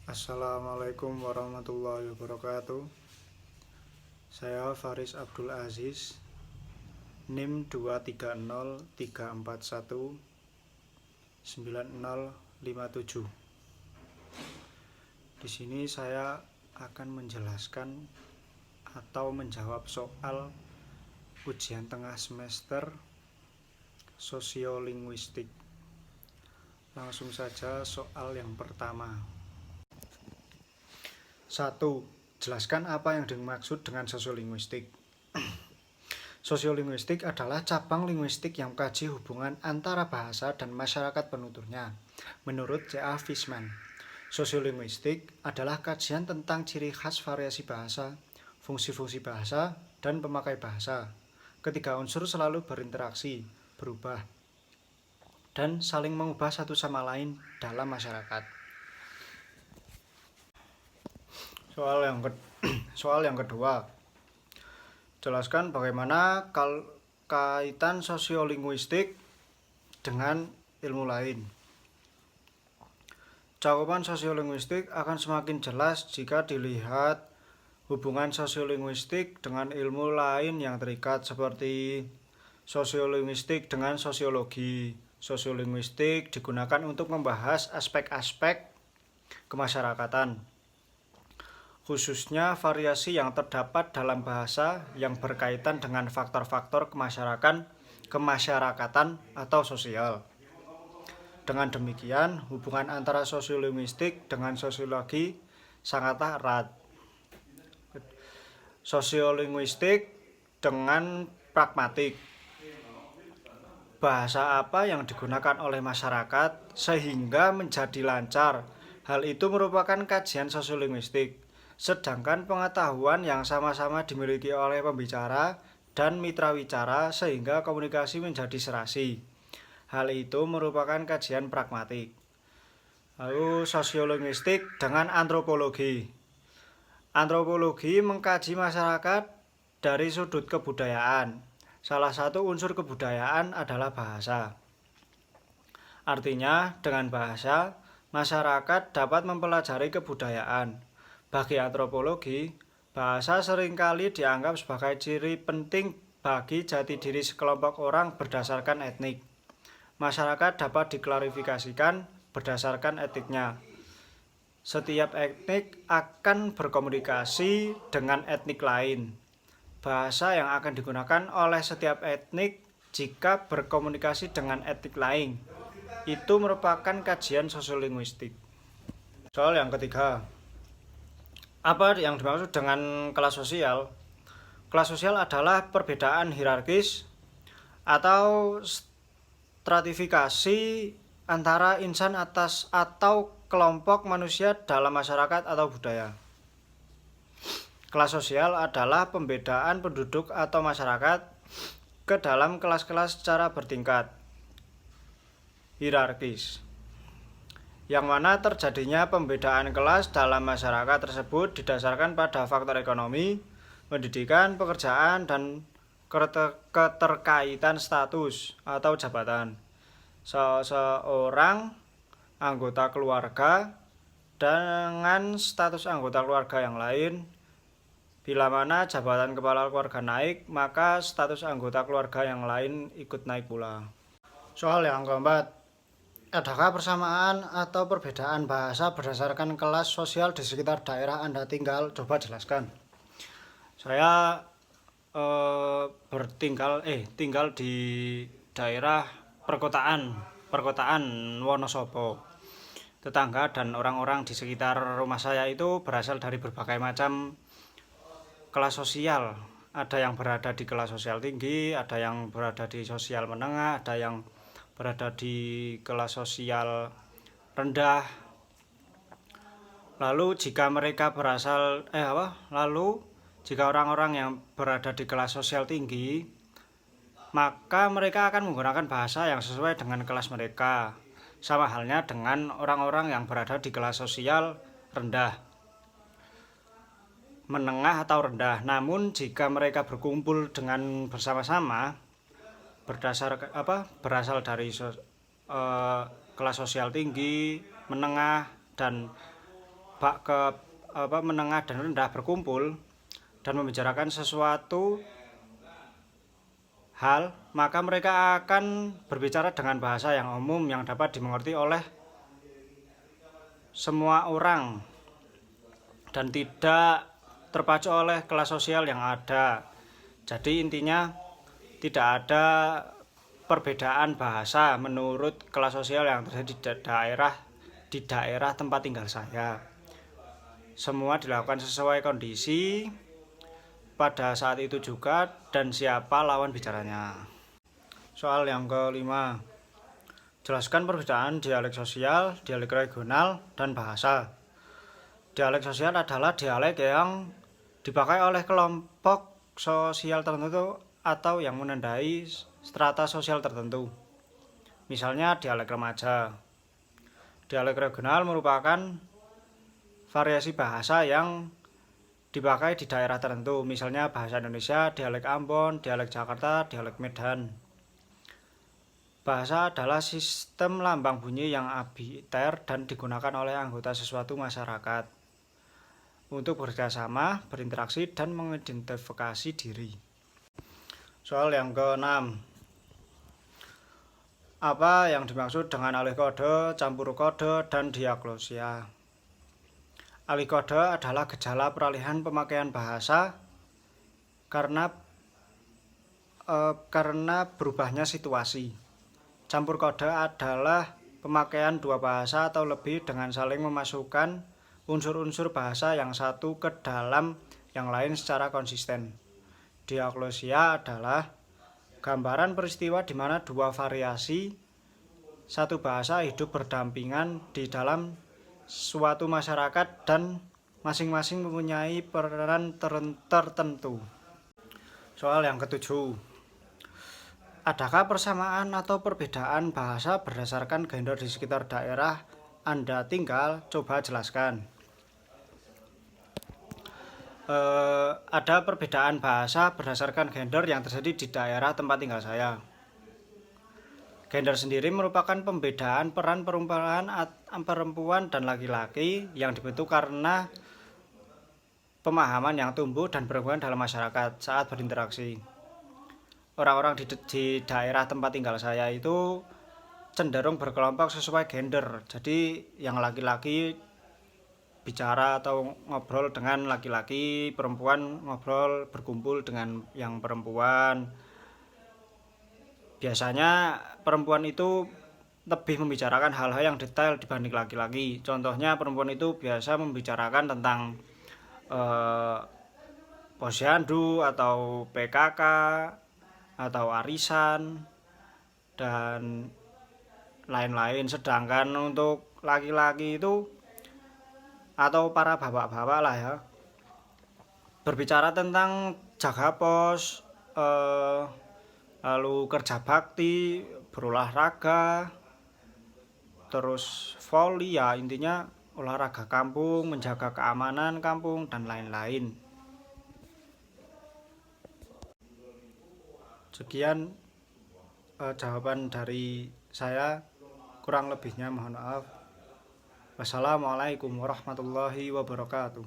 Assalamualaikum warahmatullahi wabarakatuh. Saya Faris Abdul Aziz, NIM 23034190057. Di sini saya akan menjelaskan atau menjawab soal ujian tengah semester sosiolinguistik. Langsung saja soal yang pertama. 1. Jelaskan apa yang dimaksud dengan sosiolinguistik. Sosiolinguistik adalah cabang linguistik yang mengkaji hubungan antara bahasa dan masyarakat penuturnya. Menurut C.A. Fishman, sosiolinguistik adalah kajian tentang ciri khas variasi bahasa, fungsi-fungsi bahasa, dan pemakai bahasa. Ketiga unsur selalu berinteraksi, berubah, dan saling mengubah satu sama lain dalam masyarakat. Soal yang kedua. Jelaskan bagaimana kaitan sosiolinguistik dengan ilmu lain. Cakupan sosiolinguistik akan semakin jelas jika dilihat hubungan sosiolinguistik dengan ilmu lain yang terikat seperti sosiolinguistik dengan sosiologi. Sosiolinguistik digunakan untuk membahas aspek-aspek kemasyarakatan, khususnya variasi yang terdapat dalam bahasa yang berkaitan dengan faktor-faktor kemasyarakatan atau sosial. Dengan demikian, hubungan antara sosiolinguistik dengan sosiologi sangatlah erat. Sosiolinguistik dengan pragmatik. Bahasa apa yang digunakan oleh masyarakat sehingga menjadi lancar? Hal itu merupakan kajian sosiolinguistik. Sedangkan pengetahuan yang sama-sama dimiliki oleh pembicara dan mitra wicara sehingga komunikasi menjadi serasi. Hal itu merupakan kajian pragmatik. Lalu sosiolinguistik dengan antropologi. Antropologi mengkaji masyarakat dari sudut kebudayaan. Salah satu unsur kebudayaan adalah bahasa. Artinya, dengan bahasa, masyarakat dapat mempelajari kebudayaan. Bagi antropologi, bahasa seringkali dianggap sebagai ciri penting bagi jati diri sekelompok orang berdasarkan etnik. Masyarakat dapat diklarifikasikan berdasarkan etniknya. Setiap etnik akan berkomunikasi dengan etnik lain. Bahasa yang akan digunakan oleh setiap etnik jika berkomunikasi dengan etnik lain itu merupakan kajian sosiolinguistik. Soal yang ketiga. Apa yang dimaksud dengan kelas sosial? Kelas sosial adalah perbedaan hierarkis atau stratifikasi antara insan atas atau kelompok manusia dalam masyarakat atau budaya. Kelas sosial adalah pembedaan penduduk atau masyarakat ke dalam kelas-kelas secara bertingkat hierarkis, yang mana terjadinya pembedaan kelas dalam masyarakat tersebut didasarkan pada faktor ekonomi, pendidikan, pekerjaan, dan keterkaitan status atau jabatan seseorang anggota keluarga dengan status anggota keluarga yang lain. Bila mana jabatan kepala keluarga naik, maka status anggota keluarga yang lain ikut naik pula. Soal yang keempat. Adakah persamaan atau perbedaan bahasa berdasarkan kelas sosial di sekitar daerah Anda tinggal? Coba jelaskan. Saya tinggal di daerah perkotaan Wonosobo. Tetangga dan orang-orang di sekitar rumah saya itu berasal dari berbagai macam kelas sosial. Ada yang berada di kelas sosial tinggi, ada yang berada di sosial menengah, ada yang berada di kelas sosial rendah. Lalu jika orang-orang yang berada di kelas sosial tinggi, maka mereka akan menggunakan bahasa yang sesuai dengan kelas mereka. Sama halnya dengan orang-orang yang berada di kelas sosial rendah, menengah atau rendah. Namun jika mereka berkumpul dengan bersama-sama berasal dari kelas sosial tinggi, menengah, dan menengah dan rendah berkumpul dan membicarakan sesuatu hal, maka mereka akan berbicara dengan bahasa yang umum yang dapat dimengerti oleh semua orang dan tidak terpacu oleh kelas sosial yang ada. Jadi intinya tidak ada perbedaan bahasa menurut kelas sosial yang terjadi di daerah tempat tinggal saya. Semua dilakukan sesuai kondisi pada saat itu juga dan siapa lawan bicaranya. Soal yang kelima, jelaskan perbedaan dialek sosial, dialek regional, dan bahasa. Dialek sosial adalah dialek yang dipakai oleh kelompok sosial tertentu atau yang menandai strata sosial tertentu. Misalnya dialek remaja. Dialek regional merupakan variasi bahasa yang dipakai di daerah tertentu, misalnya bahasa Indonesia, dialek Ambon, dialek Jakarta, dialek Medan. Bahasa adalah sistem lambang bunyi yang arbiter dan digunakan oleh anggota sesuatu masyarakat untuk bekerjasama, berinteraksi, dan mengidentifikasi diri. Soal yang keenam, apa yang dimaksud dengan alih kode, campur kode, dan diagnosia? Alih kode adalah gejala peralihan pemakaian bahasa karena berubahnya situasi. Campur kode adalah pemakaian dua bahasa atau lebih dengan saling memasukkan unsur-unsur bahasa yang satu ke dalam yang lain secara konsisten. Diagnosia adalah gambaran peristiwa di mana dua variasi satu bahasa hidup berdampingan di dalam suatu masyarakat dan masing-masing mempunyai peran tertentu. Soal yang ketujuh, adakah persamaan atau perbedaan bahasa berdasarkan gender di sekitar daerah Anda tinggal? Coba jelaskan. Ada perbedaan bahasa berdasarkan gender yang terjadi di daerah tempat tinggal saya. Gender sendiri merupakan pembedaan peran perempuan dan laki-laki yang dibentuk karena pemahaman yang tumbuh dan berkembang dalam masyarakat saat berinteraksi. Orang-orang di daerah tempat tinggal saya itu cenderung berkelompok sesuai gender. Jadi yang laki-laki bicara atau ngobrol dengan laki-laki, perempuan ngobrol berkumpul dengan yang perempuan. Biasanya perempuan itu lebih membicarakan hal-hal yang detail dibanding laki-laki. Contohnya perempuan itu biasa membicarakan tentang posyandu atau PKK atau arisan dan lain-lain. Sedangkan untuk laki-laki itu atau para bapak-bapak lah ya, berbicara tentang jaga pos, lalu kerja bakti, berolahraga, terus voli, ya intinya olahraga kampung, menjaga keamanan kampung, dan lain-lain. Sekian jawaban dari saya, kurang lebihnya mohon maaf. Wassalamualaikum warahmatullahi wabarakatuh.